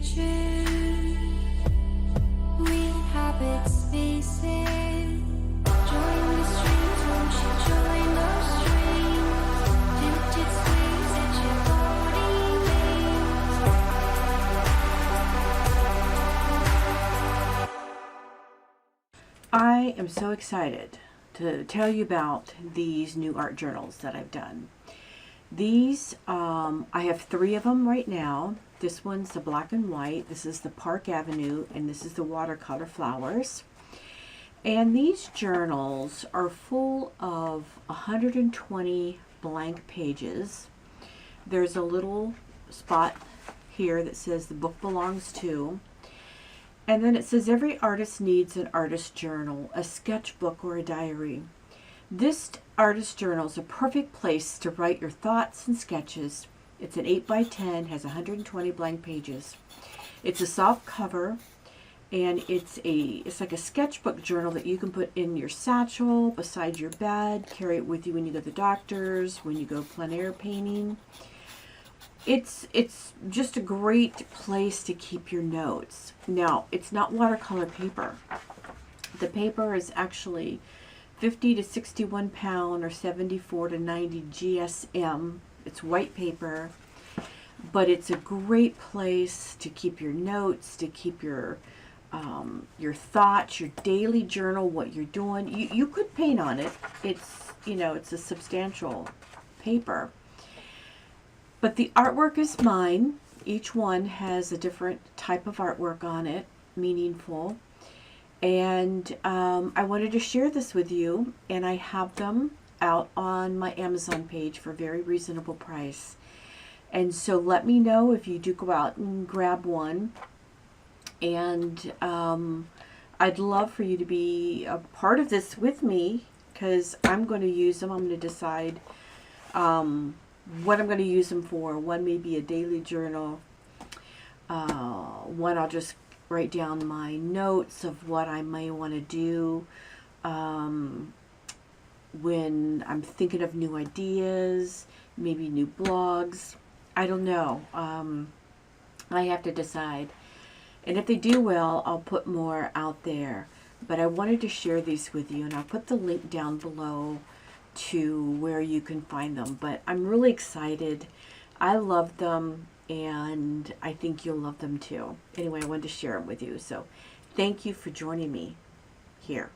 future. We inhabit spaces. Join the streams, won't you join those streams? Tinted squeeze at your body veins. I am so excited to tell you about these new art journals that I've done. These, I have 3 of them right now. This one's the black and white, this is the Park Avenue, and this is the watercolor flowers. And these journals are full of 120 blank pages. There's a little spot here that says the book belongs to. And then it says every artist needs an artist journal, a sketchbook, or a diary. This artist journal is a perfect place to write your thoughts and sketches. It's an 8x10, has 120 blank pages. It's a soft cover, and it's like a sketchbook journal that you can put in your satchel, beside your bed, carry it with you when you go to the doctor's, when you go plein air painting. It's just a great place to keep your notes. Now, it's not watercolor paper. The paper is actually 50 to 61 pound or 74 to 90 GSM. It's white paper, but it's a great place to keep your notes, to keep your thoughts, your daily journal, what you're doing. You could paint on it. It's, you know, it's a substantial paper. But the artwork is mine. Each one has a different type of artwork on it, meaningful. And I wanted to share this with you, and I have them out on my Amazon page for a very reasonable price. And so let me know if you do go out and grab one. And I'd love for you to be a part of this with me, because I'm going to use them. I'm going to decide what I'm going to use them for. One may be a daily journal. One I'll just write down my notes of what I may want to do when I'm thinking of new ideas, maybe new blogs. I don't know. I have to decide. And if they do well, I'll put more out there. But I wanted to share these with you, and I'll put the link down below to where you can find them. But I'm really excited. I love them, and I think you'll love them too. Anyway, I wanted to share them with you. So thank you for joining me here.